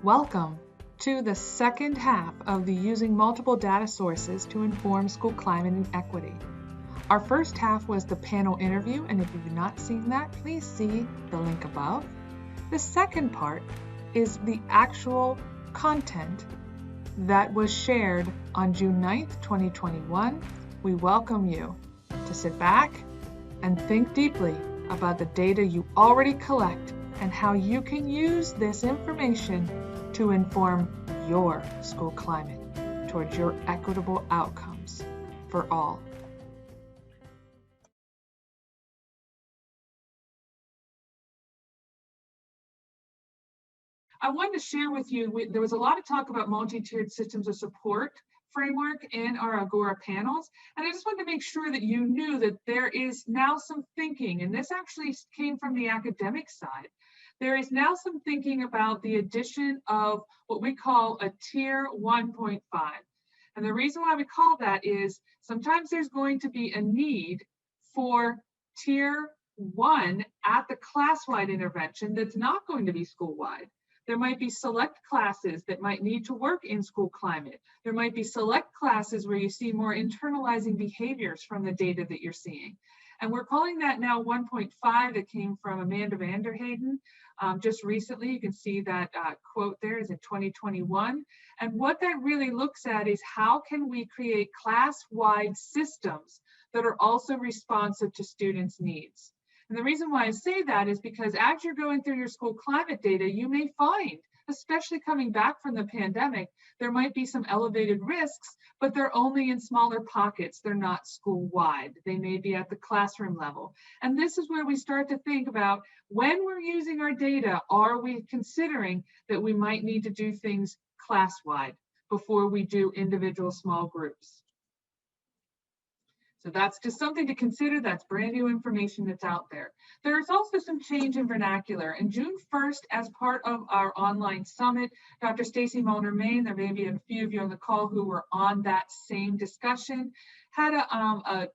Welcome to the second half of the Using Multiple Data Sources to Inform School Climate and Equity. Our first half was the panel interview, and if you've not seen that, please see the link above. The second part is the actual content that was shared on June 9th, 2021. We welcome you to sit back and think deeply about the data you already collect and how you can use this information to inform your school climate towards your equitable outcomes for all. I wanted to share with you, there was a lot of talk about multi-tiered systems of support framework in our Agora panels, and I just wanted to make sure that you knew that there is now some thinking, and this actually came from the academic side. There is now some thinking about the addition of what we call a tier 1.5. And the reason why we call that is sometimes there's going to be a need for tier 1 at the class-wide intervention that's not going to be school-wide. There might be select classes that might need to work in school climate. There might be select classes where you see more internalizing behaviors from the data that you're seeing. And we're calling that now 1.5. That came from Amanda Vanderheyden just recently. You can see that quote there is in 2021. And what that really looks at is how can we create class-wide systems that are also responsive to students' needs. And the reason why I say that is because as you're going through your school climate data, you may find, especially coming back from the pandemic, there might be some elevated risks, but they're only in smaller pockets. They're not school-wide. They may be at the classroom level. And this is where we start to think about when we're using our data, are we considering that we might need to do things class-wide before we do individual small groups? So that's just something to consider. That's brand new information that's out there. There's also some change in vernacular. And June 1st, as part of our online summit, Dr. Stacy Molnar-Main, there may be a few of you on the call who were on that same discussion, had a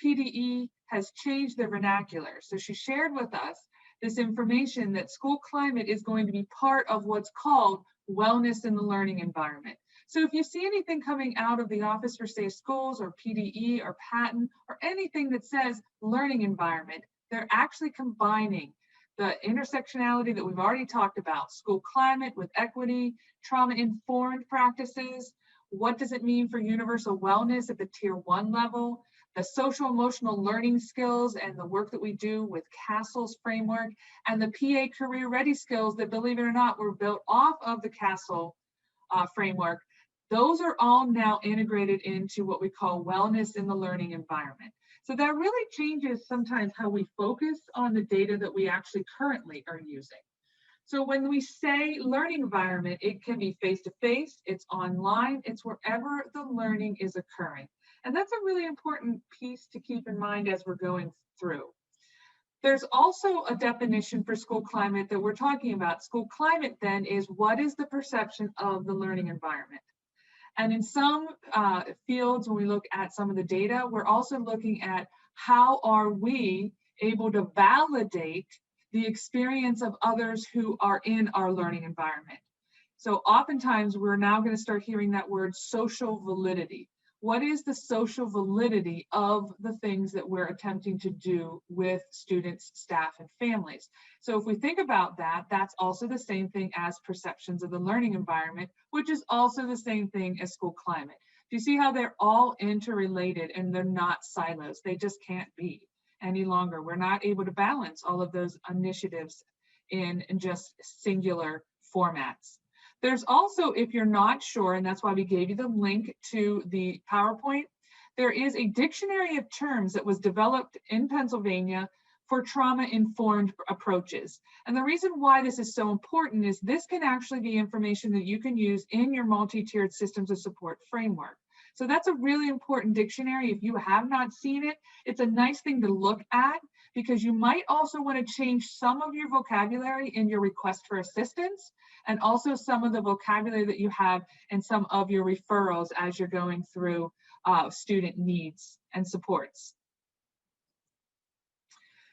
PDE has changed their vernacular. So she shared with us this information that school climate is going to be part of what's called wellness in the learning environment. So if you see anything coming out of the Office for Safe Schools or PDE or Patent or anything that says learning environment, they're actually combining the intersectionality that we've already talked about, school climate with equity, trauma-informed practices. What does it mean for universal wellness at the tier 1 level? The social emotional learning skills and the work that we do with CASTLE's framework, and the PA career ready skills that, believe it or not, were built off of the CASTLE framework. Those are all now integrated into what we call wellness in the learning environment. So that really changes sometimes how we focus on the data that we actually currently are using. So when we say learning environment, it can be face-to-face, it's online, it's wherever the learning is occurring. And that's a really important piece to keep in mind as we're going through. There's also a definition for school climate that we're talking about. School climate then is what is the perception of the learning environment? And in some fields, when we look at some of the data, we're also looking at how are we able to validate the experience of others who are in our learning environment. So oftentimes we're now going to start hearing that word social validity. What is the social validity of the things that we're attempting to do with students, staff, and families? So if we think about that, that's also the same thing as perceptions of the learning environment, which is also the same thing as school climate. Do you see how they're all interrelated and they're not silos? They just can't be any longer. We're not able to balance all of those initiatives in just singular formats. There's also, if you're not sure, and that's why we gave you the link to the PowerPoint, there is a dictionary of terms that was developed in Pennsylvania for trauma-informed approaches. And the reason why this is so important is this can actually be information that you can use in your multi-tiered systems of support framework. So that's a really important dictionary. If you have not seen it, it's a nice thing to look at because you might also want to change some of your vocabulary in your request for assistance and also some of the vocabulary that you have in some of your referrals as you're going through student needs and supports.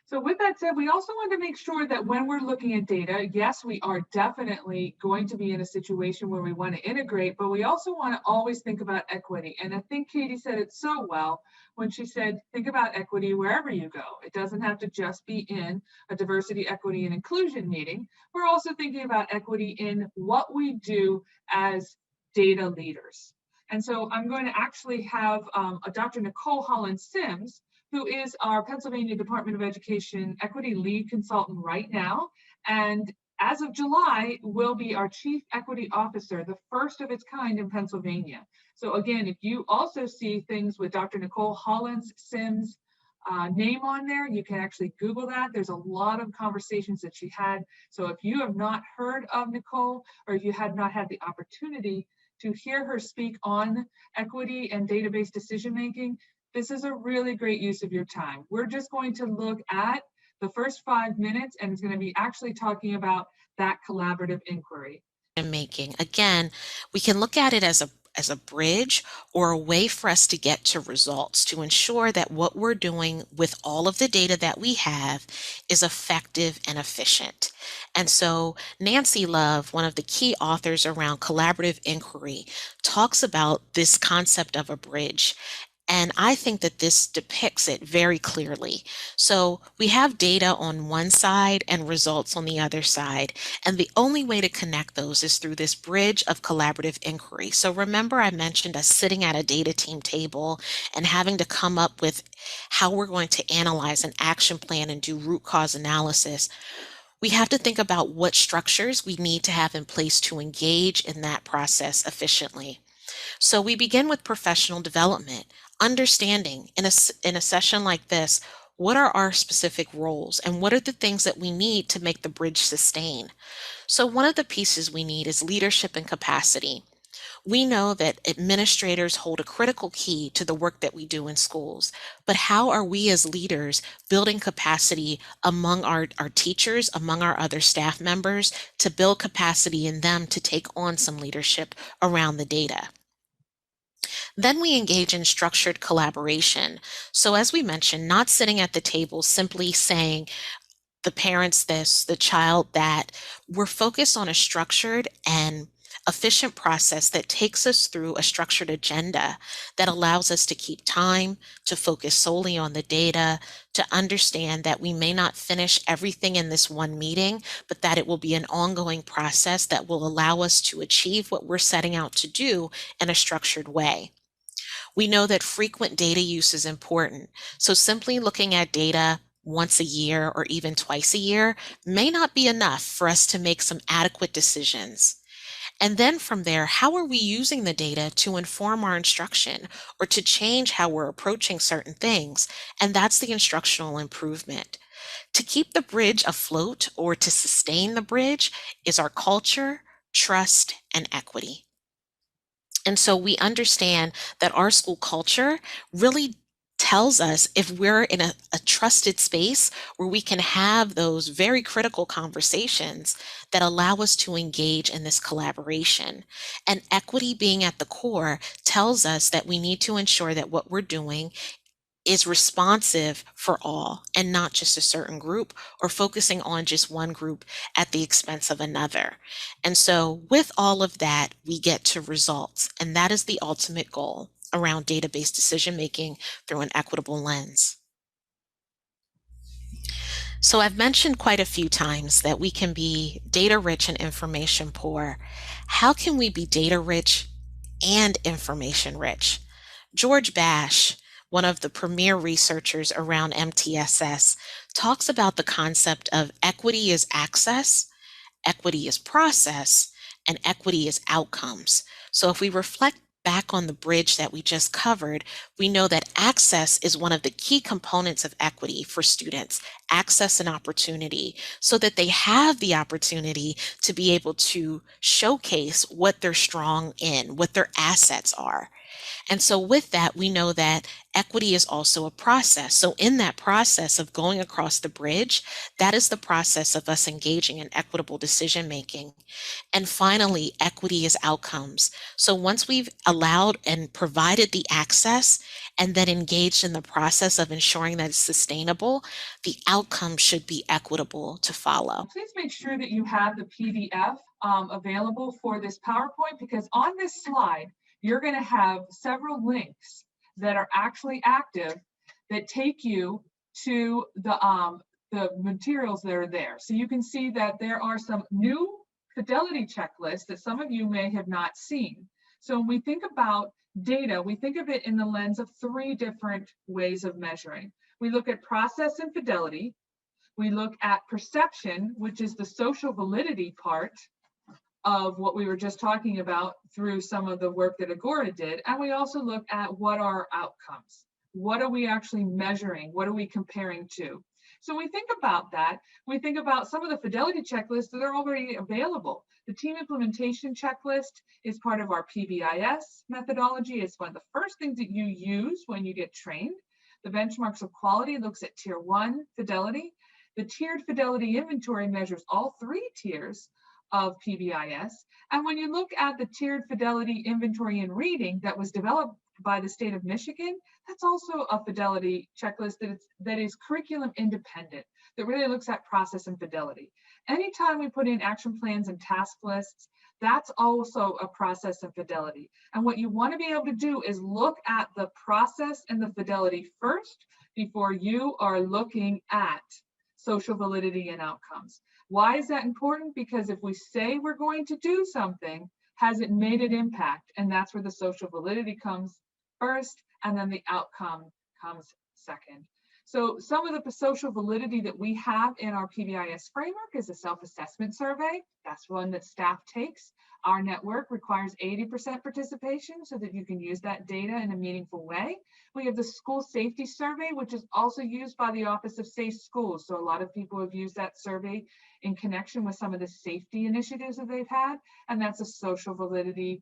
So with that said, we also want to make sure that when we're looking at data, yes, we are definitely going to be in a situation where we want to integrate, but we also want to always think about equity. And I think Katie said it so well when she said, think about equity wherever you go. It doesn't have to just be in a diversity, equity, and inclusion meeting. We're also thinking about equity in what we do as data leaders. And so I'm going to actually have a Dr. Nicole Holland-Sims, who is our Pennsylvania Department of Education Equity Lead Consultant right now. And as of July, will be our Chief Equity Officer, the first of its kind in Pennsylvania. So again, if you also see things with Dr. Nicole Holland-Sims name on there, you can actually Google that. There's a lot of conversations that she had. So if you have not heard of Nicole, or if you have not had the opportunity to hear her speak on equity and database decision-making, this is a really great use of your time. We're just going to look at the first 5 minutes, and it's going to be actually talking about that collaborative inquiry. Making. Again, we can look at it as a bridge or a way for us to get to results to ensure that what we're doing with all of the data that we have is effective and efficient. And so Nancy Love, one of the key authors around collaborative inquiry, talks about this concept of a bridge. And I think that this depicts it very clearly. So we have data on one side and results on the other side. And the only way to connect those is through this bridge of collaborative inquiry. So remember, I mentioned us sitting at a data team table and having to come up with how we're going to analyze an action plan and do root cause analysis. We have to think about what structures we need to have in place to engage in that process efficiently. So we begin with professional development, understanding in a session like this, what are our specific roles and what are the things that we need to make the bridge sustain? So one of the pieces we need is leadership and capacity. We know that administrators hold a critical key to the work that we do in schools, but how are we as leaders building capacity among our teachers, among our other staff members, to build capacity in them to take on some leadership around the data? Then we engage in structured collaboration. So as we mentioned, not sitting at the table simply saying the parents this, the child that. We're focused on a structured and efficient process that takes us through a structured agenda that allows us to keep time, to focus solely on the data, to understand that we may not finish everything in this one meeting, but that it will be an ongoing process that will allow us to achieve what we're setting out to do in a structured way. We know that frequent data use is important. So simply looking at data once a year or even twice a year may not be enough for us to make some adequate decisions. And then from there, how are we using the data to inform our instruction or to change how we're approaching certain things? And that's the instructional improvement. To keep the bridge afloat or to sustain the bridge is our culture, trust, and equity. And so we understand that our school culture really tells us if we're in a trusted space where we can have those very critical conversations that allow us to engage in this collaboration. And equity being at the core tells us that we need to ensure that what we're doing is responsive for all and not just a certain group or focusing on just one group at the expense of another. And so with all of that, we get to results, and that is the ultimate goal around database decision making through an equitable lens. So I've mentioned quite a few times that we can be data rich and information poor. How can we be data rich and information rich? George Bash, one of the premier researchers around MTSS, talks about the concept of equity is access, equity is process, and equity is outcomes. So if we reflect back on the bridge that we just covered, we know that access is one of the key components of equity for students, access and opportunity, so that they have the opportunity to be able to showcase what they're strong in, what their assets are. And so with that, we know that equity is also a process. So in that process of going across the bridge, that is the process of us engaging in equitable decision making. And finally, equity is outcomes. So once we've allowed and provided the access and then engaged in the process of ensuring that it's sustainable, the outcome should be equitable to follow. Please make sure that you have the PDF available for this PowerPoint, because on this slide, you're going to have several links that are actually active that take you to the materials that are there. So you can see that there are some new fidelity checklists that some of you may have not seen. So when we think about data, we think of it in the lens of three different ways of measuring. We look at process and fidelity. We look at perception, which is the social validity part of what we were just talking about through some of the work that Agora did. And we also look at what are outcomes. What are we actually measuring? What are we comparing to? So we think about that. We think about some of the fidelity checklists that are already available. The team implementation checklist is part of our PBIS methodology. It's one of the first things that you use when you get trained. The benchmarks of quality looks at tier 1 fidelity. The tiered fidelity inventory measures all three tiers of PBIS. And when you look at the tiered fidelity inventory in reading that was developed by the state of Michigan, that's also a fidelity checklist that is curriculum independent, that really looks at process and fidelity. Anytime we put in action plans and task lists, that's also a process and fidelity. And what you want to be able to do is look at the process and the fidelity first before you are looking at social validity and outcomes. Why is that important? Because if we say we're going to do something, has it made an impact? And that's where the social validity comes first, and then the outcome comes second. So some of the social validity that we have in our PBIS framework is a self-assessment survey. That's one that staff takes. Our network requires 80% participation so that you can use that data in a meaningful way. We have the school safety survey, which is also used by the Office of Safe Schools. So a lot of people have used that survey in connection with some of the safety initiatives that they've had. And that's a social validity,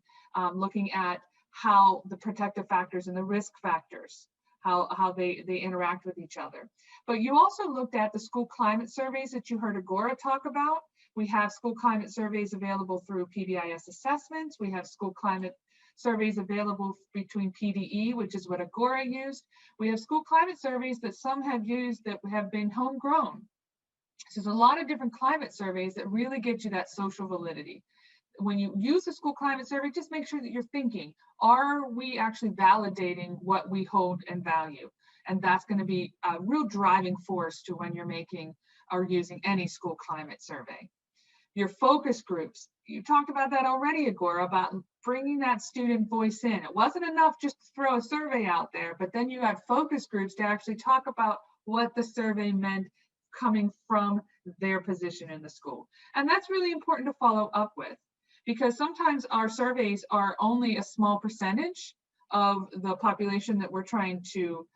looking at how the protective factors and the risk factors, how they interact with each other. But you also looked at the school climate surveys that you heard Agora talk about. We have school climate surveys available through PBIS assessments. We have school climate surveys available between PDE, which is what Agora used. We have school climate surveys that some have used that have been homegrown. So there's a lot of different climate surveys that really get you that social validity. When you use a school climate survey, just make sure that you're thinking, are we actually validating what we hold and value? And that's going to be a real driving force to when you're making or using any school climate survey. Your focus groups, you talked about that already, Agora, about bringing that student voice in. It wasn't enough just to throw a survey out there, but then you had focus groups to actually talk about what the survey meant coming from their position in the school. And that's really important to follow up with, because sometimes our surveys are only a small percentage of the population that we're trying to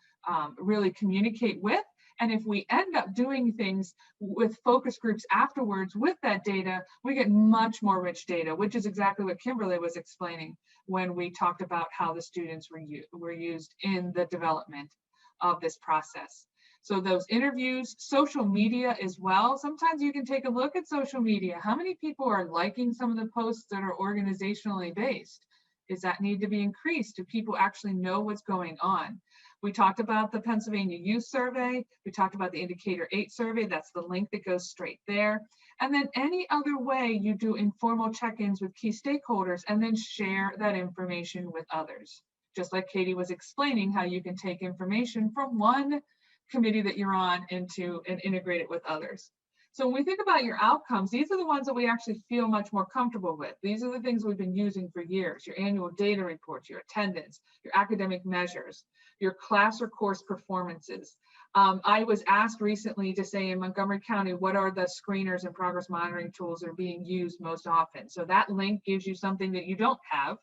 really communicate with. And if we end up doing things with focus groups afterwards with that data, we get much more rich data, which is exactly what Kimberly was explaining when we talked about how the students were used in the development of this process. So those interviews, social media as well. Sometimes you can take a look at social media. How many people are liking some of the posts that are organizationally based? Does that need to be increased? Do people actually know what's going on? We talked about the Pennsylvania Youth Survey. We talked about the Indicator 8 survey. That's the link that goes straight there. And then any other way you do informal check-ins with key stakeholders and then share that information with others. Just like Katie was explaining how you can take information from one committee that you're on into and integrate it with others. So when we think about your outcomes, these are the ones that we actually feel much more comfortable with. These are the things we've been using for years: your annual data reports, your attendance, your academic measures, your class or course performances. I was asked recently to say in Montgomery County, what are the screeners and progress monitoring tools that are being used most often? So that link gives you something that you don't have,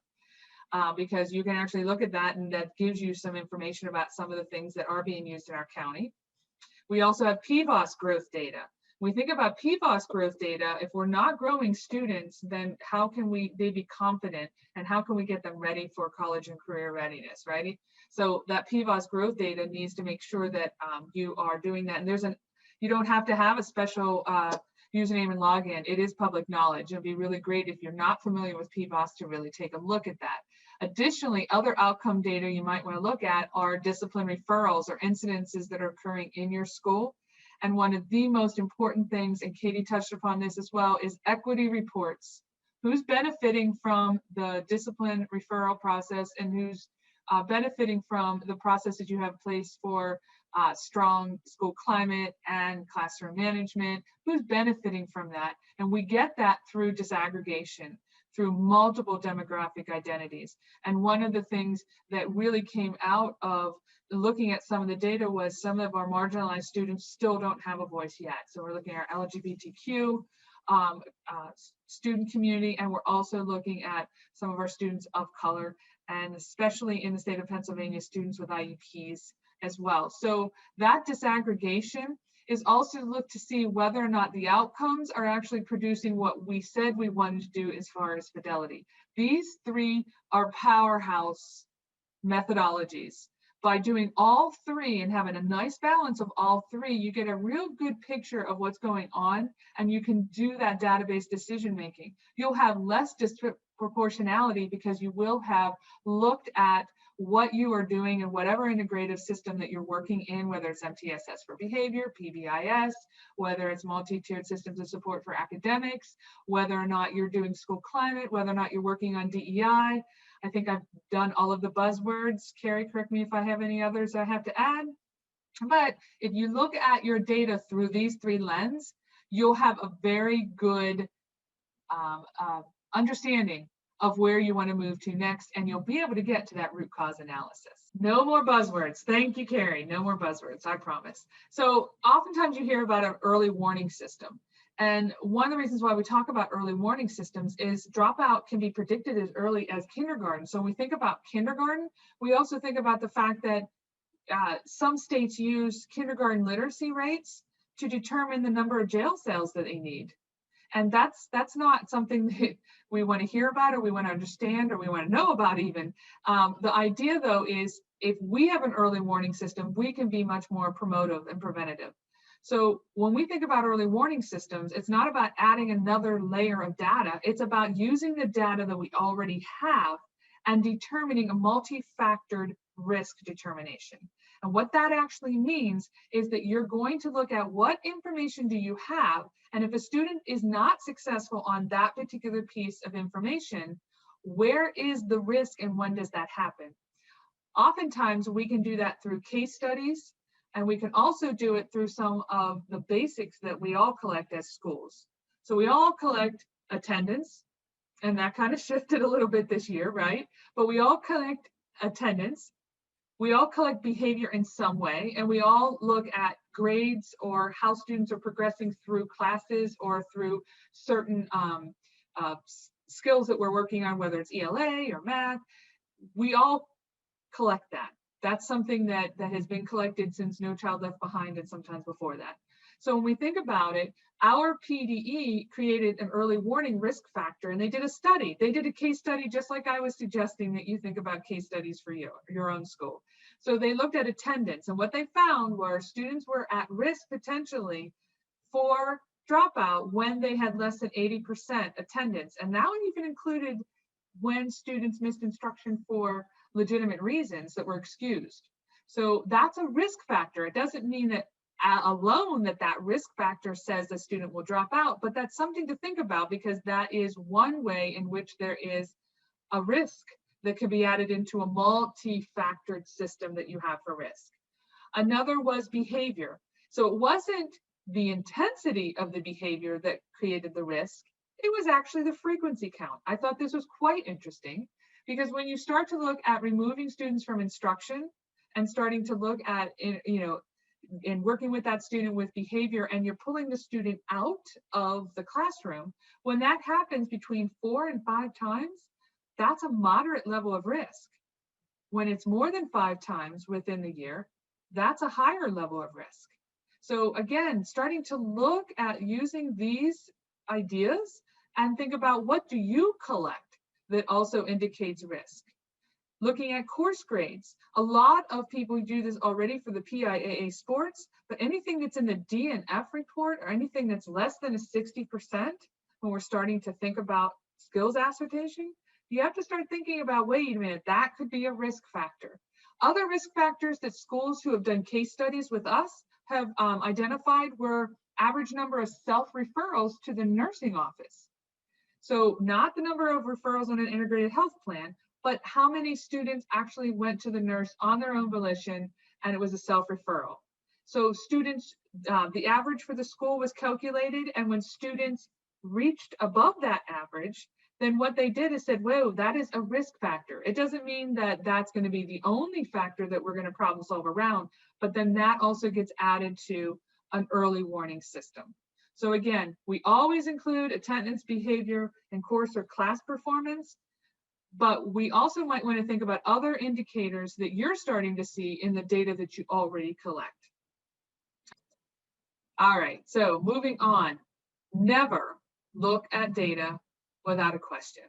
because you can actually look at that, and that gives you some information about some of the things that are being used in our county. We also have PVOS growth data. When we think about PFOS growth data, if we're not growing students, then how can they be confident, and how can we get them ready for college and career readiness, right? So that PFOS growth data needs to make sure that you are doing that. And you don't have to have a special username and login. It is public knowledge. It'd be really great if you're not familiar with PFOS to really take a look at that. Additionally, other outcome data you might want to look at are discipline referrals or incidences that are occurring in your school. And one of the most important things, and Katie touched upon this as well, is equity reports. Who's benefiting from the discipline referral process, and who's benefiting from the processes you have in place for strong school climate and classroom management? Who's benefiting from that? And we get that through disaggregation, through multiple demographic identities. And one of the things that really came out of looking at some of the data was some of our marginalized students still don't have a voice yet. So we're looking at our LGBTQ student community, and we're also looking at some of our students of color, and especially in the state of Pennsylvania, students with IEPs as well. So that disaggregation is also look to see whether or not the outcomes are actually producing what we said we wanted to do as far as fidelity. These three are powerhouse methodologies. By doing all three and having a nice balance of all three, you get a real good picture of what's going on, and you can do that database decision making. You'll have less disproportionality because you will have looked at what you are doing in whatever integrative system that you're working in, whether it's MTSS for behavior, PBIS, whether it's multi-tiered systems of support for academics, whether or not you're doing school climate, whether or not you're working on DEI. I think I've done all of the buzzwords. Carrie, correct me if I have any others I have to add. But if you look at your data through these three lenses, you'll have a very good understanding of where you want to move to next, and you'll be able to get to that root cause analysis. No more buzzwords. Thank you, Carrie. No more buzzwords, I promise. So oftentimes you hear about an early warning system. And one of the reasons why we talk about early warning systems is dropout can be predicted as early as kindergarten. So when we think about kindergarten, we also think about the fact that some states use kindergarten literacy rates to determine the number of jail cells that they need. And that's not something that we want to hear about, or we want to understand, or we want to know about even. The idea, though, is if we have an early warning system, we can be much more promotive and preventative. So when we think about early warning systems, it's not about adding another layer of data. It's about using the data that we already have and determining a multi-factored risk determination. And what that actually means is that you're going to look at what information do you have, and if a student is not successful on that particular piece of information, where is the risk and when does that happen? Oftentimes we can do that through case studies, and we can also do it through some of the basics that we all collect as schools. So we all collect attendance, and that kind of shifted a little bit this year, right? But we all collect attendance. We all collect behavior in some way, and we all look at grades or how students are progressing through classes or through certain skills that we're working on, whether it's ELA or math. We all collect that. That's something that has been collected since No Child Left Behind and sometimes before that. So when we think about it, our PDE created an early warning risk factor, and they did a study. They did a case study just like I was suggesting that you think about case studies for your own school. So they looked at attendance, and what they found were students were at risk potentially for dropout when they had less than 80% attendance. And that one even included when students missed instruction for legitimate reasons that were excused. So that's a risk factor. It doesn't mean that alone that risk factor says the student will drop out, but that's something to think about, because that is one way in which there is a risk that can be added into a multi-factored system that you have for risk. Another was behavior. So it wasn't the intensity of the behavior that created the risk. It was actually the frequency count. I thought this was quite interesting, because when you start to look at removing students from instruction and starting to look at, in working with that student with behavior, and you're pulling the student out of the classroom, when that happens between 4 and 5 times, that's a moderate level of risk. When it's more than 5 times within the year, that's a higher level of risk. So again, starting to look at using these ideas and think about, what do you collect that also indicates risk? Looking at course grades. A lot of people do this already for the PIAA sports, but anything that's in the D and F report, or anything that's less than a 60%, when we're starting to think about skills assertion, you have to start thinking about, wait a minute, that could be a risk factor. Other risk factors that schools who have done case studies with us have identified were average number of self-referrals to the nursing office. So not the number of referrals on an integrated health plan, but how many students actually went to the nurse on their own volition, and it was a self-referral. So students, the average for the school was calculated, and when students reached above that average, then what they did is said, whoa, that is a risk factor. It doesn't mean that that's going to be the only factor that we're going to problem solve around, but then that also gets added to an early warning system. So again, we always include attendance, behavior, and course or class performance, but we also might want to think about other indicators that you're starting to see in the data that you already collect. All right, so moving on. Never look at data without a question.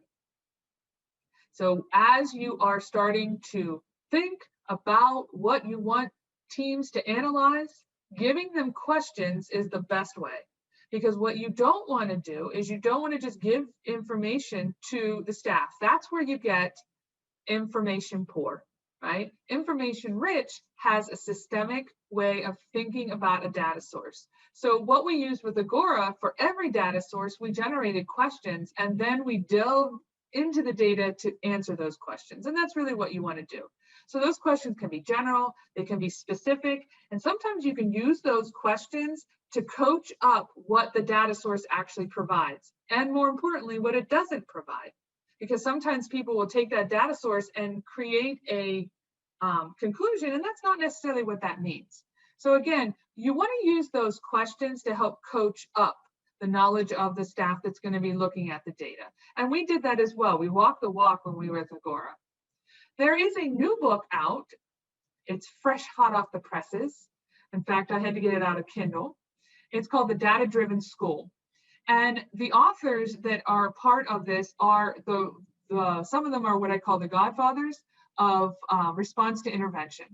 So as you are starting to think about what you want teams to analyze, giving them questions is the best way. Because what you don't want to do is you don't want to just give information to the staff. That's where you get information poor, right? Information rich has a systemic way of thinking about a data source. So what we used with Agora, for every data source, we generated questions, and then we delve into the data to answer those questions. And that's really what you want to do. So those questions can be general, they can be specific, and sometimes you can use those questions to coach up what the data source actually provides, and more importantly, what it doesn't provide. Because sometimes people will take that data source and create a conclusion, and that's not necessarily what that means. So again, you want to use those questions to help coach up the knowledge of the staff that's going to be looking at the data. And we did that as well. We walked the walk when we were with Agora. There is a new book out. It's fresh, hot off the presses. In fact, I had to get it out of Kindle. It's called The Data-Driven School. And the authors that are part of this are some of them are what I call the godfathers of response to intervention.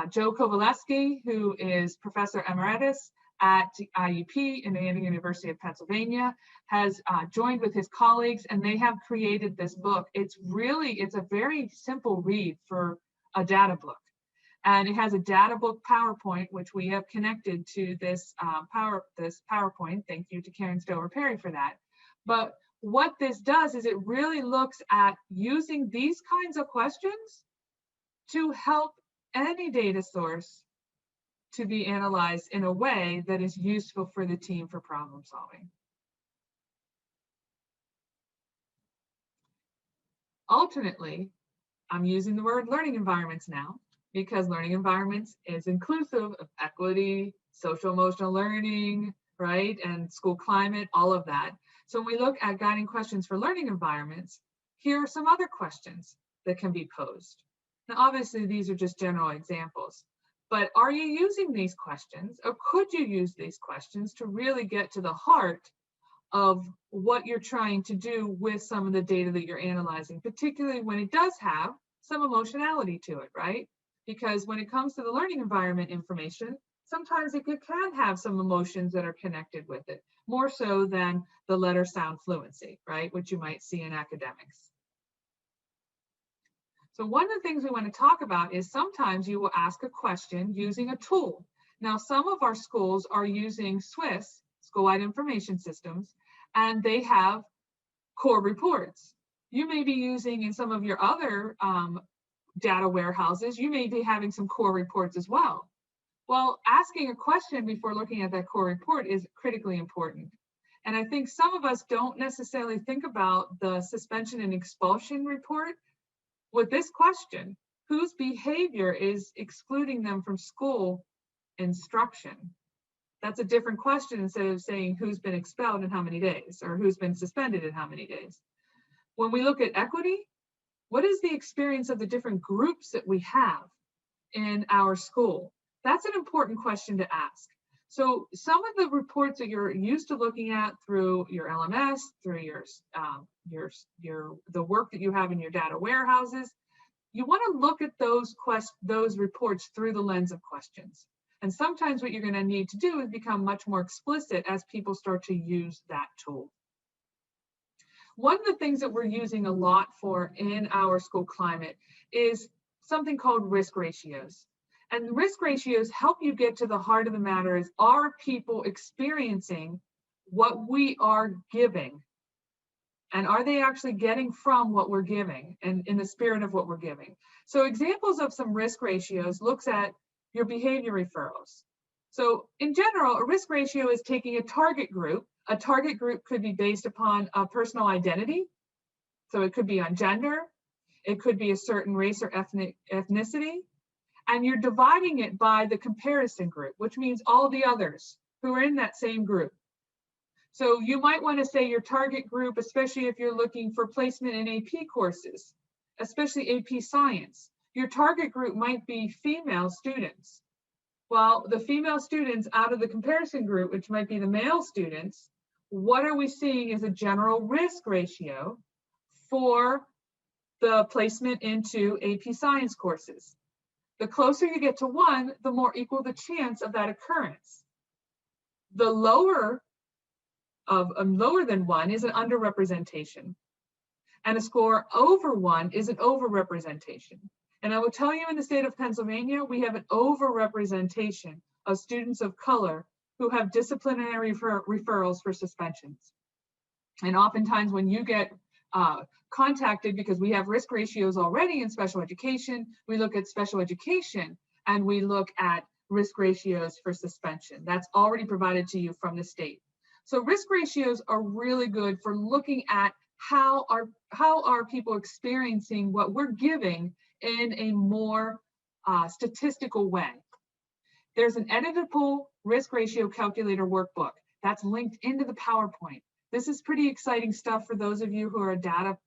Joe Kowaleski, who is professor emeritus at IUP in the University of Pennsylvania, has joined with his colleagues, and they have created this book. It's a very simple read for a data book. And it has a data book PowerPoint, which we have connected to this PowerPoint. Thank you to Karen Stover Perry for that. But what this does is it really looks at using these kinds of questions to help any data source to be analyzed in a way that is useful for the team for problem solving. Alternately, I'm using the word learning environments now, because learning environments is inclusive of equity, social emotional learning, right? And school climate, all of that. So when we look at guiding questions for learning environments, here are some other questions that can be posed. Now, obviously, these are just general examples, but are you using these questions, or could you use these questions to really get to the heart of what you're trying to do with some of the data that you're analyzing, particularly when it does have some emotionality to it, right? Because when it comes to the learning environment information, sometimes it can have some emotions that are connected with it, more so than the letter sound fluency, right? Which you might see in academics. So one of the things we want to talk about is sometimes you will ask a question using a tool. Now, some of our schools are using SWIS, School-Wide Information Systems, and they have core reports. You may be using in some of your other data warehouses, you may be having some core reports as well. Well, asking a question before looking at that core report is critically important. And I think some of us don't necessarily think about the suspension and expulsion report with this question: whose behavior is excluding them from school instruction? That's a different question instead of saying who's been expelled in how many days, or who's been suspended in how many days. When we look at equity, what is the experience of the different groups that we have in our school? That's an important question to ask. So some of the reports that you're used to looking at through your LMS, through the work that you have in your data warehouses, you want to look at those reports through the lens of questions. And sometimes what you're going to need to do is become much more explicit as people start to use that tool. One of the things that we're using a lot for in our school climate is something called risk ratios. And risk ratios help you get to the heart of the matter is, are people experiencing what we are giving? And are they actually getting from what we're giving and in the spirit of what we're giving? So examples of some risk ratios looks at your behavior referrals. So in general, a risk ratio is taking a target group. A target group could be based upon a personal identity. So it could be on gender. It could be a certain race or ethnicity. And you're dividing it by the comparison group, which means all the others who are in that same group. So you might want to say your target group, especially if you're looking for placement in AP courses, especially AP Science. Your target group might be female students. Well, the female students out of the comparison group, which might be the male students, what are we seeing as a general risk ratio for the placement into AP Science courses? The closer you get to 1, the more equal the chance of that occurrence. The lower than 1 is an underrepresentation. And a score over 1 is an overrepresentation. And I will tell you, in the state of Pennsylvania, we have an overrepresentation of students of color who have disciplinary referrals for suspensions. And oftentimes when you get contacted, because we have risk ratios already in special education, we look at special education and we look at risk ratios for suspension. That's already provided to you from the state. So risk ratios are really good for looking at how are people experiencing what we're giving in a more statistical way. There's an editable risk ratio calculator workbook that's linked into the PowerPoint. This is pretty exciting stuff for those of you who are data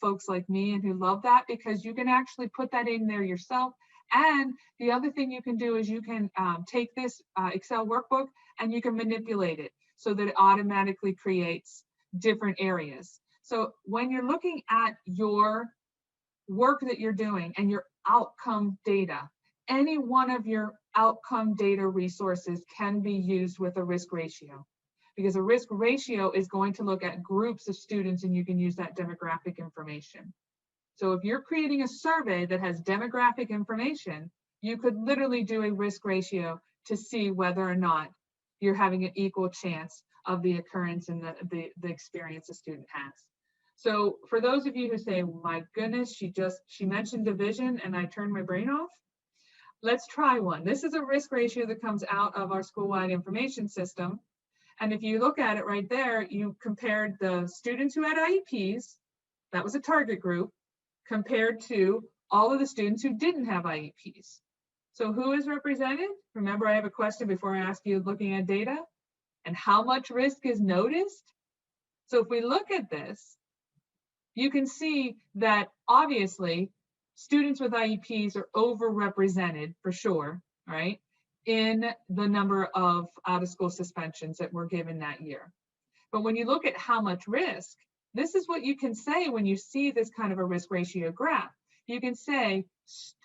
folks like me and who love that, because you can actually put that in there yourself. And the other thing you can do is you can take this Excel workbook and you can manipulate it so that it automatically creates different areas. So when you're looking at your work that you're doing and your outcome data, any one of your outcome data resources can be used with a risk ratio, because a risk ratio is going to look at groups of students and you can use that demographic information. So if you're creating a survey that has demographic information, you could literally do a risk ratio to see whether or not you're having an equal chance of the occurrence and the experience a student has. So for those of you who say, my goodness, she mentioned division and I turned my brain off, let's try one. This is a risk ratio that comes out of our school-wide information system. And if you look at it right there, you compared the students who had IEPs, that was a target group, compared to all of the students who didn't have IEPs. So who is represented? Remember, I have a question before I ask you looking at data. And how much risk is noticed? So if we look at this, you can see that obviously students with IEPs are overrepresented for sure, right, in the number of out-of-school suspensions that were given that year. But when you look at how much risk, this is what you can say when you see this kind of a risk ratio graph. You can say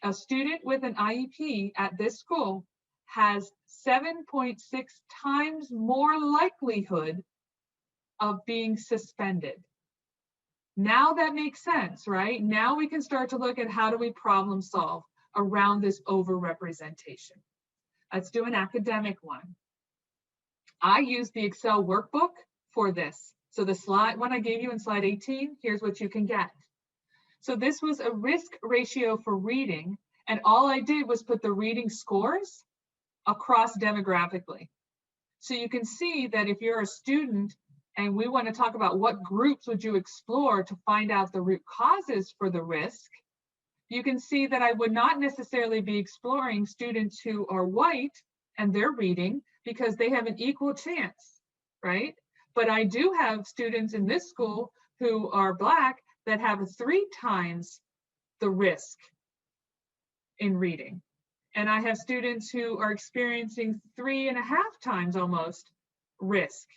a student with an IEP at this school has 7.6 times more likelihood of being suspended. Now that makes sense, right? Now we can start to look at how do we problem solve around this overrepresentation. Let's do an academic one. I use the Excel workbook for this. So the slide, one I gave you in slide 18, here's what you can get. So this was a risk ratio for reading, and all I did was put the reading scores across demographically. So you can see that if you're a student and we want to talk about what groups would you explore to find out the root causes for the risk, you can see that I would not necessarily be exploring students who are white and they're reading because they have an equal chance, right? But I do have students in this school who are Black that have 3 times the risk in reading. And I have students who are experiencing 3.5 times almost risk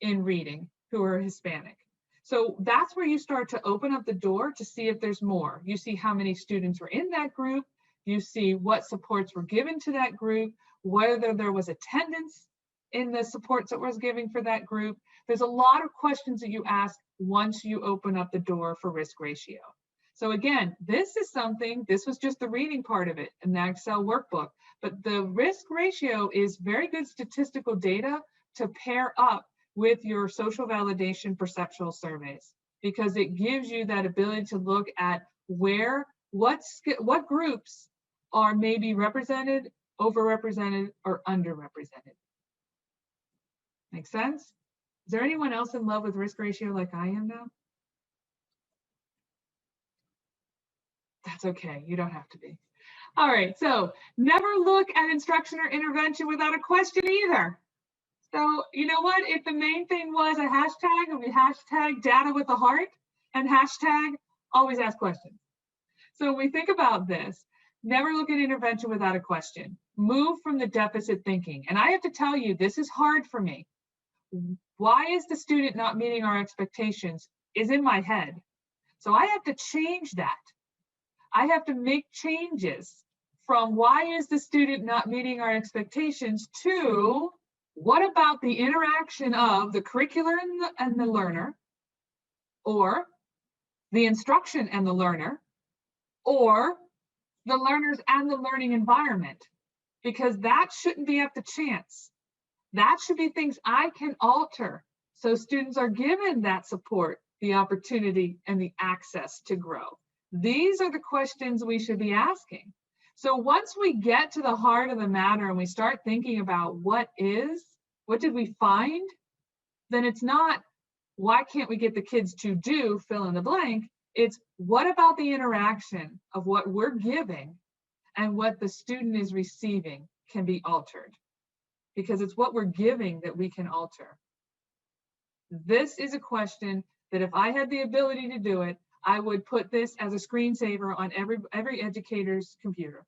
in reading who are Hispanic. So that's where you start to open up the door to see if there's more. You see how many students were in that group. You see what supports were given to that group, whether there was attendance in the supports that was given for that group. There's a lot of questions that you ask once you open up the door for risk ratio. So again, this was just the reading part of it in the Excel workbook, but the risk ratio is very good statistical data to pair up with your social validation perceptual surveys, because it gives you that ability to look at what groups are maybe represented, overrepresented, or underrepresented. Make sense? Is there anyone else in love with risk ratio like I am now? That's okay, you don't have to be. All right, so never look at instruction or intervention without a question either. So you know what, if the main thing was a hashtag, it would be hashtag data with a heart and hashtag always ask questions. So when we think about this, never look at intervention without a question. Move from the deficit thinking. And I have to tell you, this is hard for me. Why is the student not meeting our expectations is in my head. So I have to change that. I have to make changes from why is the student not meeting our expectations to what about the interaction of the curricular and the learner, or the instruction and the learner, or the learners and the learning environment? Because that shouldn't be up to chance. That should be things I can alter so students are given that support, the opportunity, and the access to grow. These are the questions we should be asking. So once we get to the heart of the matter and we start thinking about what did we find, then it's not, why can't we get the kids to do fill in the blank? It's what about the interaction of what we're giving and what the student is receiving can be altered, because it's what we're giving that we can alter. This is a question that if I had the ability to do it, I would put this as a screensaver on every educator's computer,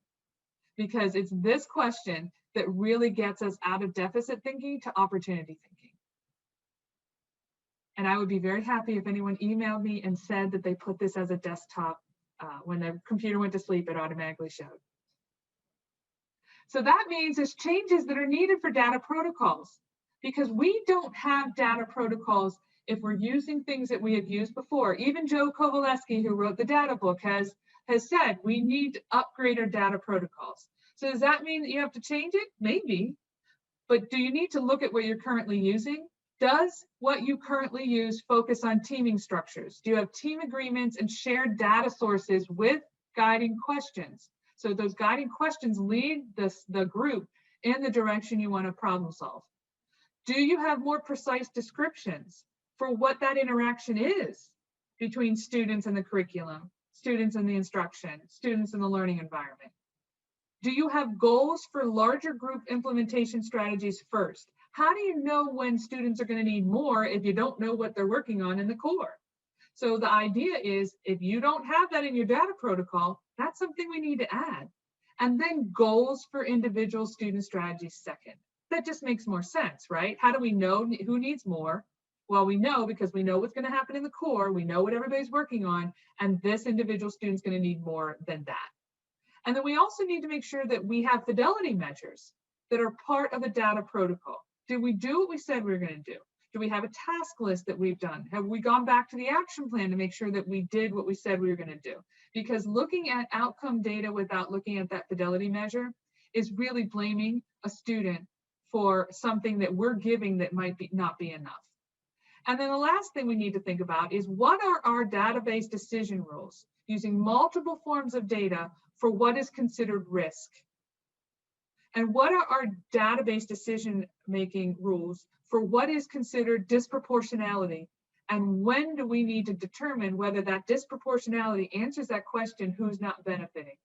because it's this question that really gets us out of deficit thinking to opportunity thinking. And I would be very happy if anyone emailed me and said that they put this as a desktop. When the computer went to sleep, it automatically showed. So that means there's changes that are needed for data protocols, because we don't have data protocols if we're using things that we have used before. Even Joe Kowaleski, who wrote the data book, has said we need to upgrade our data protocols. So does that mean that you have to change it? Maybe. But do you need to look at what you're currently using? Does what you currently use focus on teaming structures? Do you have team agreements and shared data sources with guiding questions? So those guiding questions lead the group in the direction you want to problem solve. Do you have more precise descriptions for what that interaction is between students and the curriculum, students and the instruction, students in the learning environment? Do you have goals for larger group implementation strategies first? How do you know when students are going to need more if you don't know what they're working on in the core? So the idea is, if you don't have that in your data protocol, that's something we need to add. And then goals for individual student strategies second. That just makes more sense, right? How do we know who needs more? Well, we know because we know what's going to happen in the core. We know what everybody's working on, and this individual student's going to need more than that. And then we also need to make sure that we have fidelity measures that are part of the data protocol. Did we do what we said we were going to do? Do we have a task list that we've done? Have we gone back to the action plan to make sure that we did what we said we were going to do? Because looking at outcome data without looking at that fidelity measure is really blaming a student for something that we're giving that might not be enough. And then the last thing we need to think about is, what are our database decision rules using multiple forms of data for what is considered risk? And what are our database decision-making rules for what is considered disproportionality? And when do we need to determine whether that disproportionality answers that question, who's not benefiting?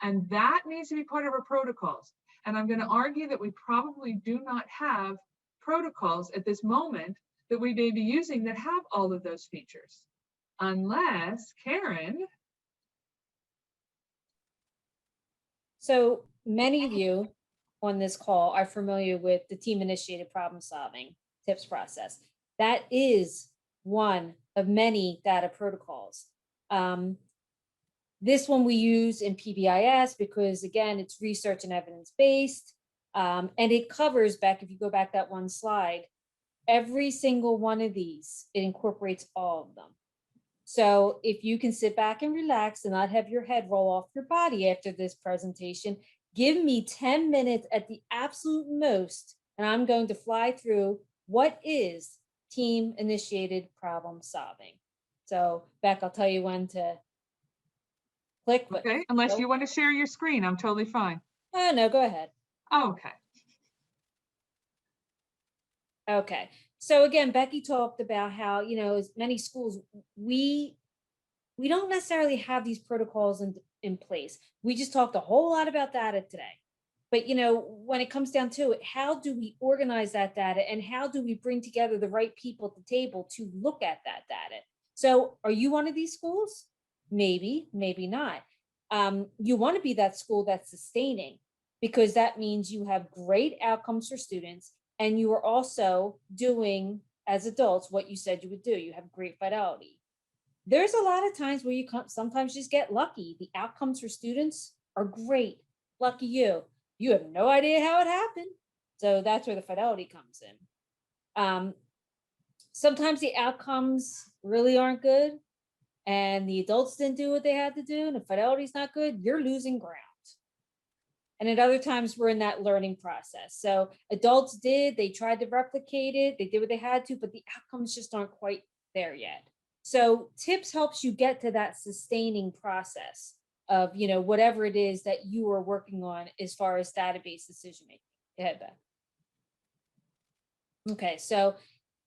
And that needs to be part of our protocols. And I'm going to argue that we probably do not have protocols at this moment that we may be using that have all of those features. Unless, Karen. So many of you on this call are familiar with the team initiated problem solving tips process. That is one of many data protocols. Um, this one we use in PBIS because, again, it's research and evidence based. And it covers back, if you go back that one slide, every single one of these, it incorporates all of them. So if you can sit back and relax and not have your head roll off your body after this presentation, give me 10 minutes at the absolute most, and I'm going to fly through what is team initiated problem solving. So Beck, I'll tell you when to click. Okay, unless you want to share your screen, I'm totally fine. Oh, no, go ahead. Okay. Okay. So again, Becky talked about how, as many schools, we don't necessarily have these protocols in place. We just talked a whole lot about data today. But when it comes down to it, how do we organize that data and how do we bring together the right people at the table to look at that data? So are you one of these schools? Maybe, maybe not. You want to be that school that's sustaining, because that means you have great outcomes for students and you are also doing, as adults, what you said you would do. You have great fidelity. There's a lot of times where you sometimes just get lucky. The outcomes for students are great. Lucky you. You have no idea how it happened. So that's where the fidelity comes in. Sometimes the outcomes really aren't good and the adults didn't do what they had to do and the fidelity's not good. You're losing ground. And at other times we're in that learning process. So adults they tried to replicate it. They did what they had to, but the outcomes just aren't quite there yet. So tips helps you get to that sustaining process of, whatever it is that you are working on as far as database decision making. Go ahead, Beth. Okay, so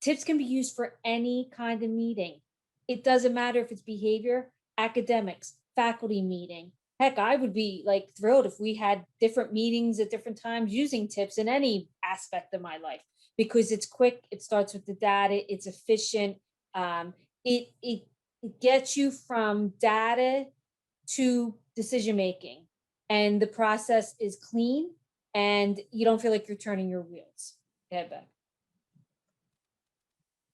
tips can be used for any kind of meeting. It doesn't matter if it's behavior, academics, faculty meeting. Heck, I would be thrilled if we had different meetings at different times using tips in any aspect of my life, because it's quick, it starts with the data, it's efficient. It gets you from data to decision making, and the process is clean, and you don't feel like you're turning your wheels. Go ahead, Beck.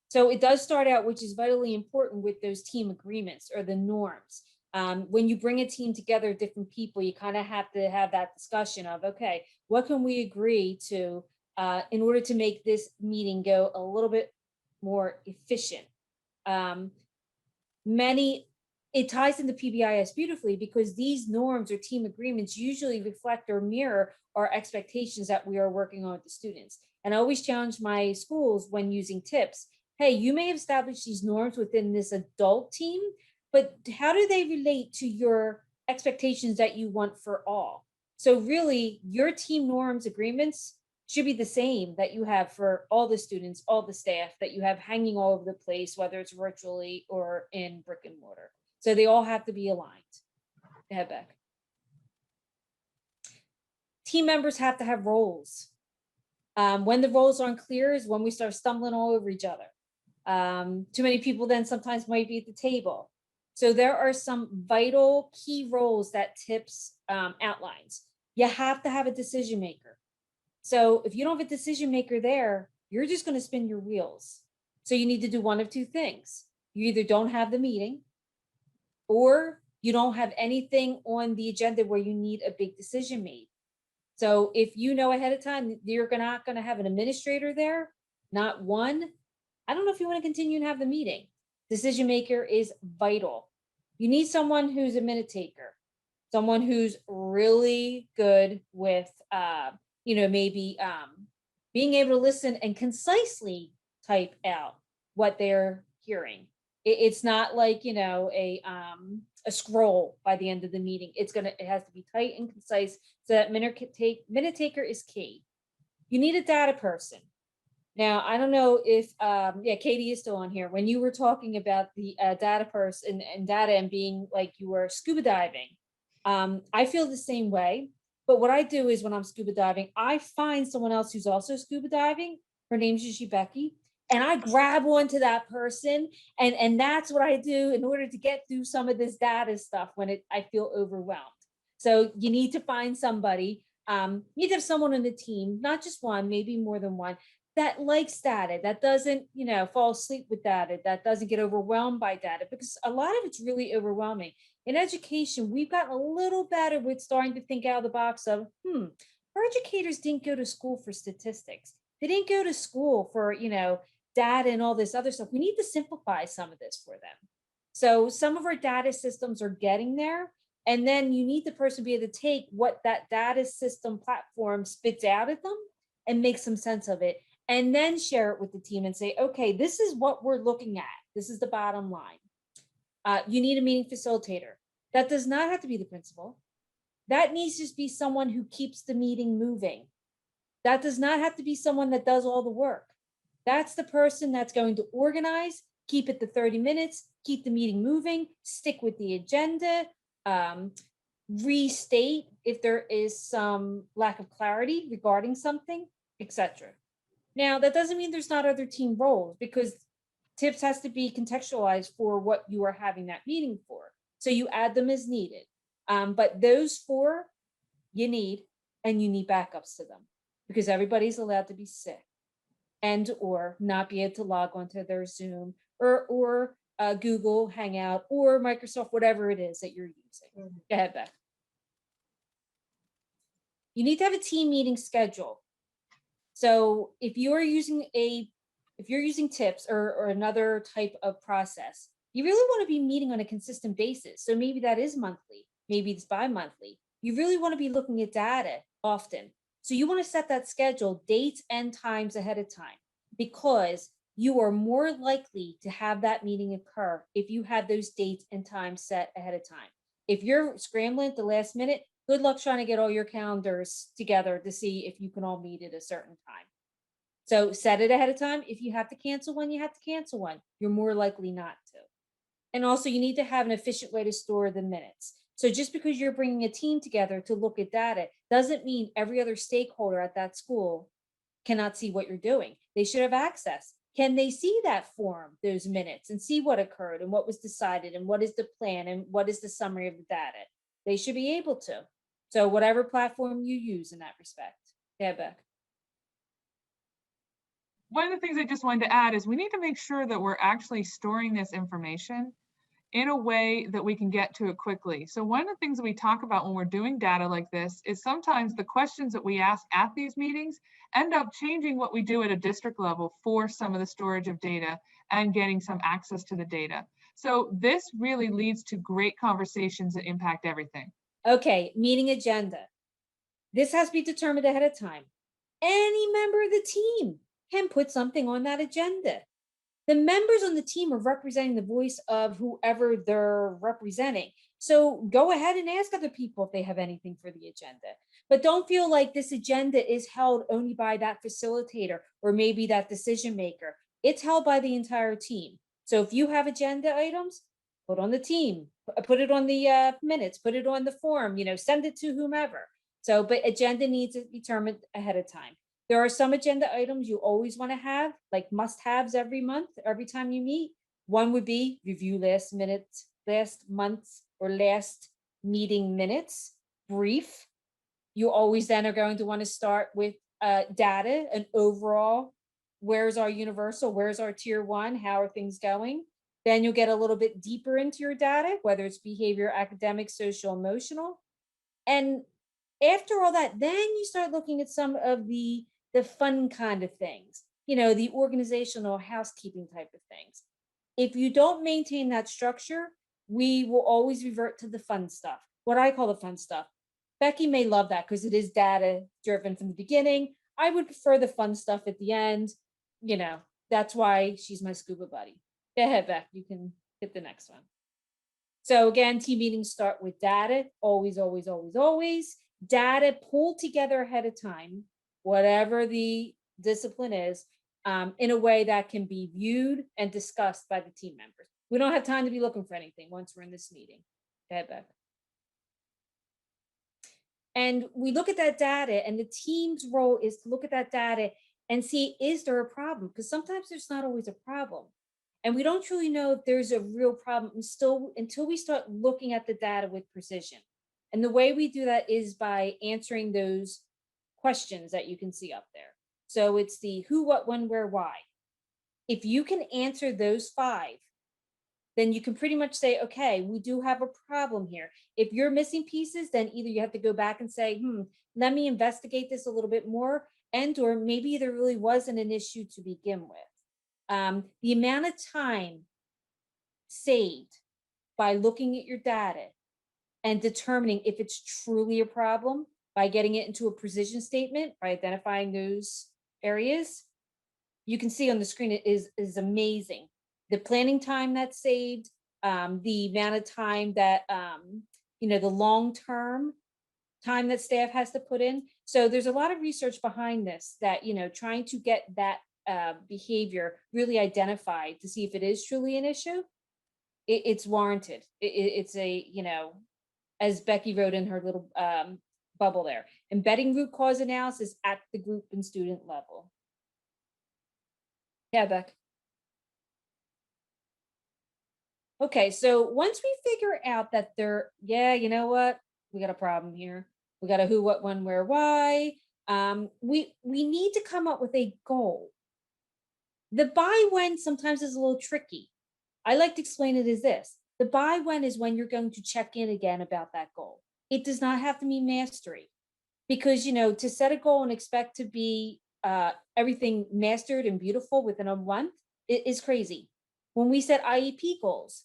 So it does start out, which is vitally important, with those team agreements or the norms. When you bring a team together, different people, you kind of have to have that discussion of, okay, what can we agree to in order to make this meeting go a little bit more efficient? It ties into PBIS beautifully, because these norms or team agreements usually reflect or mirror our expectations that we are working on with the students. And I always challenge my schools when using tips. Hey, you may have established these norms within this adult team, but how do they relate to your expectations that you want for all? So really, your team norms agreements should be the same that you have for all the students, all the staff that you have hanging all over the place, whether it's virtually or in brick and mortar. So they all have to be aligned. Go ahead, Beck. Team members have to have roles. When the roles aren't clear is when we start stumbling all over each other. Too many people then sometimes might be at the table. So there are some vital key roles that tips outlines. You have to have a decision maker. So if you don't have a decision maker there, you're just going to spin your wheels. So you need to do one of two things. You either don't have the meeting, or you don't have anything on the agenda where you need a big decision made. So if you know ahead of time you're not going to have an administrator there, not one, I don't know if you want to continue and have the meeting. Decision maker is vital. You need someone who's a minute taker, someone who's really good with, maybe being able to listen and concisely type out what they're hearing. It's not like, a scroll by the end of the meeting. It has to be tight and concise, so that minute taker is key. You need a data person. Now, I don't know if, Katie is still on here. When you were talking about the data person and data and being like you were scuba diving, I feel the same way. But what I do is when I'm scuba diving, I find someone else who's also scuba diving. Her name's usually Becky. And I grab onto that person. And that's what I do in order to get through some of this data stuff when I feel overwhelmed. So you need to find somebody You need to have someone on the team, not just one, maybe more than one, that likes data, that doesn't, fall asleep with data, that doesn't get overwhelmed by data, because a lot of it's really overwhelming. In education, we've gotten a little better with starting to think out of the box of, our educators didn't go to school for statistics. They didn't go to school for, data and all this other stuff. We need to simplify some of this for them. So some of our data systems are getting there. And then you need the person to be able to take what that data system platform spits out at them and make some sense of it. And then share it with the team and say, okay, this is what we're looking at. This is the bottom line. You need a meeting facilitator. That does not have to be the principal. That needs to just be someone who keeps the meeting moving. That does not have to be someone that does all the work. That's the person that's going to organize, keep it to 30 minutes, keep the meeting moving, stick with the agenda, restate if there is some lack of clarity regarding something, etc. Now, that doesn't mean there's not other team roles, because tips has to be contextualized for what you are having that meeting for. So you add them as needed. But those four you need, and you need backups to them, because everybody's allowed to be sick and or not be able to log onto their Zoom or Google Hangout or Microsoft, whatever it is that you're using. Go ahead, Beth. You need to have a team meeting schedule. So if you're using tips or another type of process, you really want to be meeting on a consistent basis. So maybe that is monthly, maybe it's bi-monthly. You really want to be looking at data often. So you want to set that schedule, dates and times ahead of time, because you are more likely to have that meeting occur if you have those dates and times set ahead of time. If you're scrambling at the last minute, good luck trying to get all your calendars together to see if you can all meet at a certain time. So set it ahead of time. If you have to cancel one, you have to cancel one. You're more likely not to. And also, you need to have an efficient way to store the minutes. So just because you're bringing a team together to look at data doesn't mean every other stakeholder at that school cannot see what you're doing. They should have access. Can they see that form, those minutes, and see what occurred and what was decided and what is the plan and what is the summary of the data? They should be able to. So whatever platform you use in that respect. Yeah, Beck. One of the things I just wanted to add is we need to make sure that we're actually storing this information in a way that we can get to it quickly. So one of the things that we talk about when we're doing data like this is sometimes the questions that we ask at these meetings end up changing what we do at a district level for some of the storage of data and getting some access to the data. So this really leads to great conversations that impact everything. Okay, meeting agenda. This has to be determined ahead of time. Any member of the team can put something on that agenda. The members on the team are representing the voice of whoever they're representing. So go ahead and ask other people if they have anything for the agenda. But don't feel like this agenda is held only by that facilitator or maybe that decision maker. It's held by the entire team. So if you have agenda items, put on the team, put it on the minutes, put it on the form, send it to whomever. So, but agenda needs to be determined ahead of time. There are some agenda items you always want to have, like must-haves every month, every time you meet. One would be review last month's or last meeting minutes, brief. You always then are going to want to start with data and overall, where's our universal, where's our tier one, how are things going? Then you'll get a little bit deeper into your data, whether it's behavior, academic, social, emotional. And after all that, then you start looking at some of the fun kind of things, the organizational housekeeping type of things. If you don't maintain that structure, we will always revert to the fun stuff, what I call the fun stuff. Becky may love that because it is data driven from the beginning. I would prefer the fun stuff at the end. That's why she's my scuba buddy. Go ahead, Beck, you can hit the next one. So again, team meetings start with data, always, always, always, always. Data pulled together ahead of time, whatever the discipline is, in a way that can be viewed and discussed by the team members. We don't have time to be looking for anything once we're in this meeting. Go ahead, Beck. And we look at that data, and the team's role is to look at that data and see, is there a problem? Because sometimes there's not always a problem. And we don't truly know if there's a real problem until we start looking at the data with precision. And the way we do that is by answering those questions that you can see up there. So it's the who, what, when, where, why. If you can answer those 5, then you can pretty much say, okay, we do have a problem here. If you're missing pieces, then either you have to go back and say, let me investigate this a little bit more, and or maybe there really wasn't an issue to begin with. The amount of time saved by looking at your data and determining if it's truly a problem by getting it into a precision statement, by identifying those areas, you can see on the screen it is amazing. The planning time that's saved, the amount of time that, the long-term time that staff has to put in. So there's a lot of research behind this that, trying to get that behavior really identified to see if it is truly an issue, it's warranted. It's a, as Becky wrote in her little bubble there, embedding root cause analysis at the group and student level. Yeah, Beck. Okay, so once we figure out that you know what, we got a problem here. We got a who, what, when, where, why. We need to come up with a goal. The by when sometimes is a little tricky. I like to explain it as this. The by when is when you're going to check in again about that goal. It does not have to mean mastery, because, to set a goal and expect to be everything mastered and beautiful within a month is crazy. When we set IEP goals,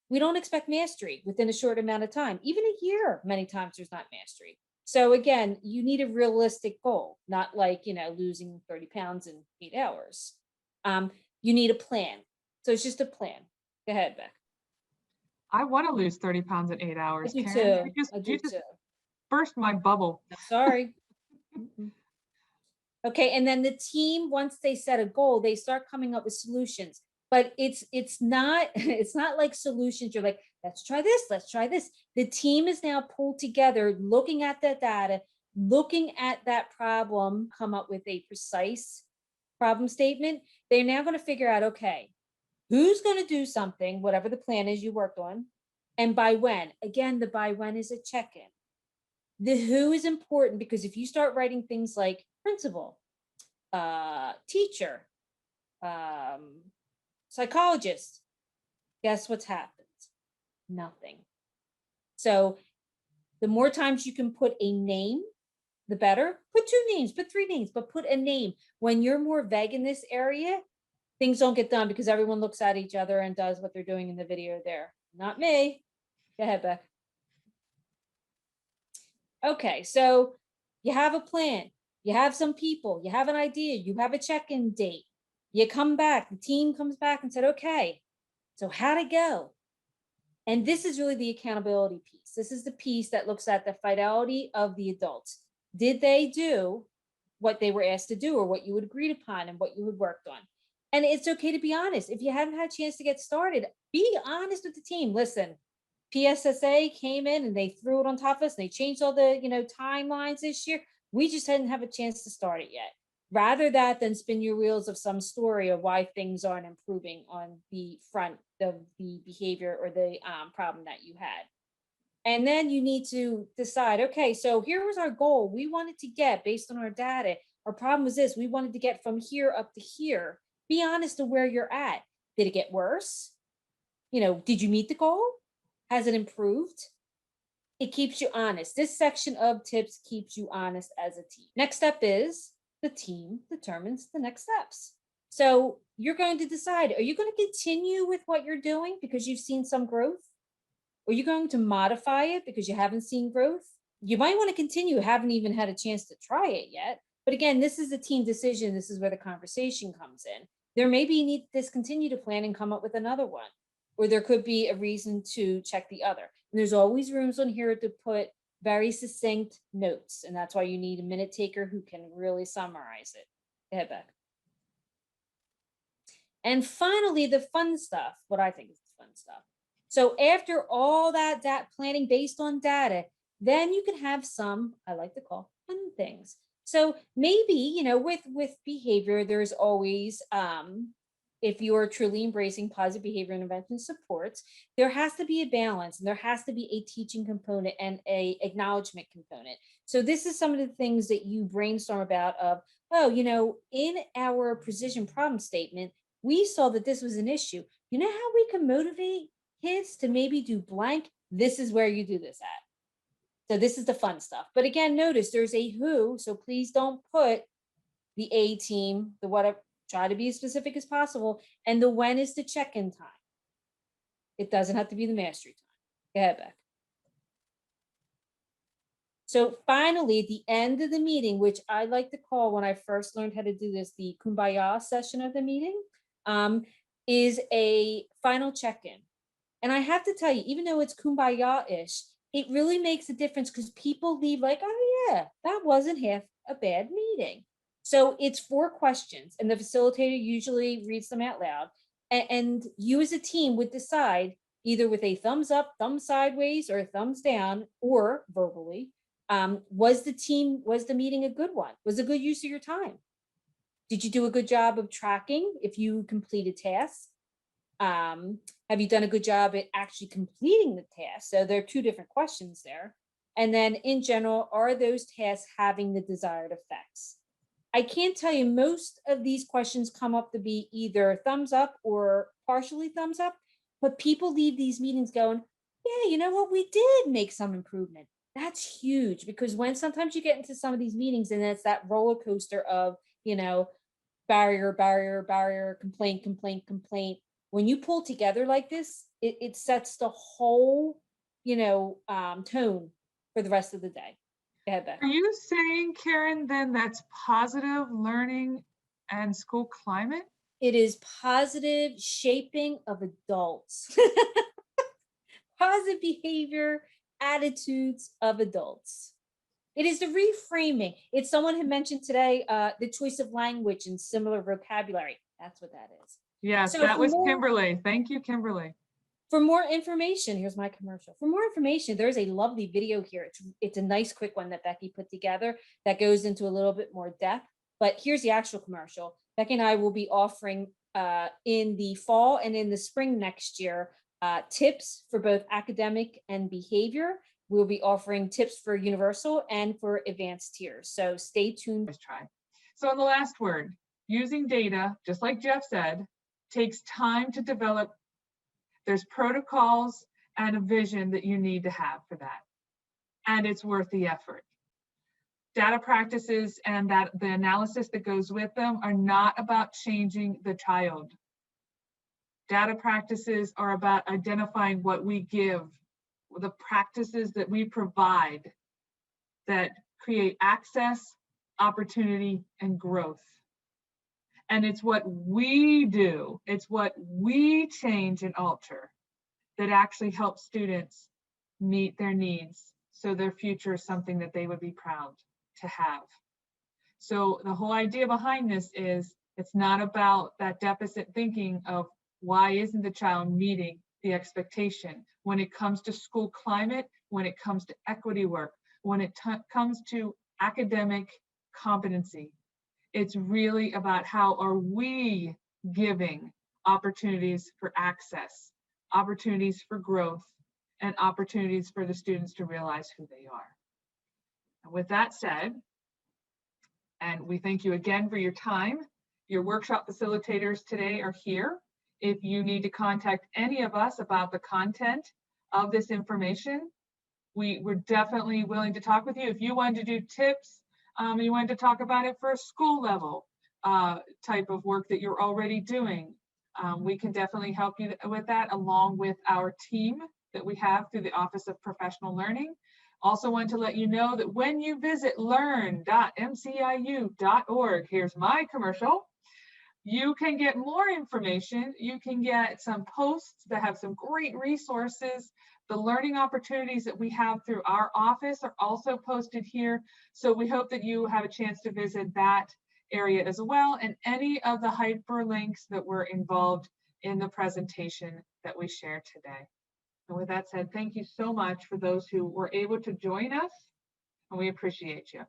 we don't expect mastery within a short amount of time. Even a year, many times there's not mastery. So again, you need a realistic goal, not like, losing 30 pounds in 8 hours. You need a plan. So it's just a plan. Go ahead, Beck. I want to lose 30 pounds in 8 I hours, do Karen. too. You just burst my bubble. Sorry. Okay, and then the team, once they set a goal, they start coming up with solutions. But it's not like solutions. You're like, let's try this, let's try this. The team is now pulled together, looking at the data, looking at that problem, come up with a precise problem statement. They're now going to figure out, okay, who's going to do something, whatever the plan is you worked on, and by when. Again, the by when is a check-in. The who is important, because if you start writing things like principal, teacher, psychologist, guess what's happened? Nothing. So the more times you can put a name, the better. Put 2 names, put 3 names, but put a name. When you're more vague in this area, things don't get done because everyone looks at each other and does what they're doing in the video there. Not me. Go ahead, Beck. Okay, so you have a plan, you have some people, you have an idea, you have a check-in date. You come back, the team comes back and said, okay, so how'd it go? And this is really the accountability piece. This is the piece that looks at the fidelity of the adults. Did they do what they were asked to do, or what you had agreed upon and what you had worked on? And it's okay to be honest. If you haven't had a chance to get started, be honest with the team. Listen, PSSA came in and they threw it on top of us, and they changed all the, timelines this year. We just didn't have a chance to start it yet. Rather that than spin your wheels of some story of why things aren't improving on the front of the behavior or the problem that you had. And then you need to decide, okay, so here was our goal. We wanted to get, based on our data, our problem was this. We wanted to get from here up to here. Be honest of where you're at. Did it get worse? Did you meet the goal? Has it improved? It keeps you honest. This section of tips keeps you honest as a team. Next step is the team determines the next steps. So you're going to decide, are you going to continue with what you're doing because you've seen some growth? Or are you going to modify it because you haven't seen growth? You might want to continue, haven't even had a chance to try it yet. But again, this is a team decision. This is where the conversation comes in. There may be you need to discontinue to plan and come up with another one. Or there could be a reason to check the other. And there's always rooms on here to put very succinct notes. And that's why you need a minute taker who can really summarize it. Go ahead, Beck. And finally, the fun stuff, what I think is the fun stuff. So after all that planning based on data, then you can have some, I like to call, fun things. So maybe, with behavior, there's always, if you are truly embracing positive behavior intervention supports, there has to be a balance and there has to be a teaching component and a acknowledgement component. So this is some of the things that you brainstorm about of, oh, in our precision problem statement, we saw that this was an issue. You know how we can motivate kids to maybe do blank? This is where you do this at. So this is the fun stuff. But again, notice there's a who, so please don't put the A team, the whatever, try to be as specific as possible. And the when is the check-in time. It doesn't have to be the mastery time. Go ahead, Beck. So finally, at the end of the meeting, which I like to call when I first learned how to do this, the kumbaya session of the meeting, is a final check-in. And I have to tell you, even though it's kumbaya-ish, it really makes a difference because people leave like, oh yeah, that wasn't half a bad meeting. So it's 4 questions and the facilitator usually reads them out loud. And you as a team would decide either with a thumbs up, thumbs sideways, or a thumbs down, or verbally, was the meeting a good one? Was it a good use of your time? Did you do a good job of tracking if you completed tasks? Have you done a good job at actually completing the task? So there are 2 different questions there. And then in general, are those tasks having the desired effects? I can't tell you, most of these questions come up to be either thumbs up or partially thumbs up, but people leave these meetings going, yeah, you know what, we did make some improvement. That's huge because when sometimes you get into some of these meetings and it's that roller coaster of, barrier, complaint. When you pull together like this, it sets the whole, tone for the rest of the day. Go ahead, Beth. Are you saying, Karen, then that's positive learning and school climate? It is positive shaping of adults. Positive behavior, attitudes of adults. It is the reframing. It's someone had mentioned today, the choice of language and similar vocabulary. That's what that is. Yes, So that was more- Kimberly. Thank you, Kimberly. For more information, here's my commercial. For more information, there's a lovely video here. It's a nice quick one that Becky put together that goes into a little bit more depth. But here's the actual commercial. Becky and I will be offering in the fall and in the spring next year tips for both academic and behavior. We'll be offering tips for universal and for advanced tiers. So stay tuned. Let's try. So in the last word, using data, just like Jeff said, takes time to develop. There's protocols and a vision that you need to have for that. And it's worth the effort. Data practices and the analysis that goes with them are not about changing the child. Data practices are about identifying what we give, the practices that we provide that create access, opportunity, and growth. And it's what we do, it's what we change and alter that actually helps students meet their needs so their future is something that they would be proud to have. So the whole idea behind this is it's not about that deficit thinking of why isn't the child meeting the expectation when it comes to school climate, when it comes to equity work, when it comes to academic competency. It's really about how are we giving opportunities for access, opportunities for growth, and opportunities for the students to realize who they are. And with that said, and we thank you again for your time. Your workshop facilitators today are here. If you need to contact any of us about the content of this information, we're definitely willing to talk with you. If you wanted to do tips, you wanted to talk about it for a school level type of work that you're already doing, we can definitely help you with that along with our team that we have through the Office of Professional Learning. Also want to let you know that when you visit learn.mciu.org, here's my commercial, you can get more information. You can get some posts that have some great resources. The learning opportunities that we have through our office are also posted here. So we hope that you have a chance to visit that area as well, and any of the hyperlinks that were involved in the presentation that we shared today. And with that said, thank you so much for those who were able to join us, and we appreciate you.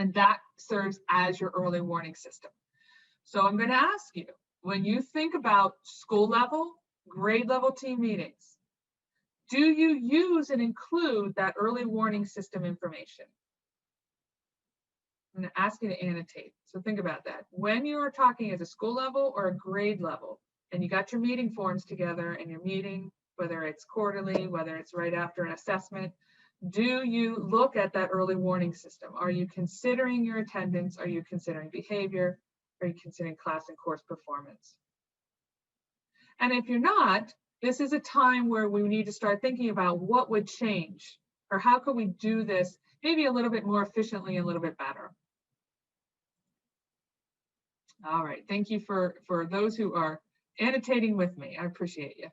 And that serves as your early warning system. So I'm going to ask you, when you think about school level, grade level team meetings, do you use and include that early warning system information? I'm going to ask you to annotate. So think about that. When you are talking at a school level or a grade level, and you got your meeting forms together and you're meeting, whether it's quarterly, whether it's right after an assessment, do you look at that early warning system? Are you considering your attendance? Are you considering behavior? Are you considering class and course performance? And if you're not, this is a time where we need to start thinking about what would change, or how could we do this maybe a little bit more efficiently, a little bit better. All right, thank you for those who are annotating with me. I appreciate you.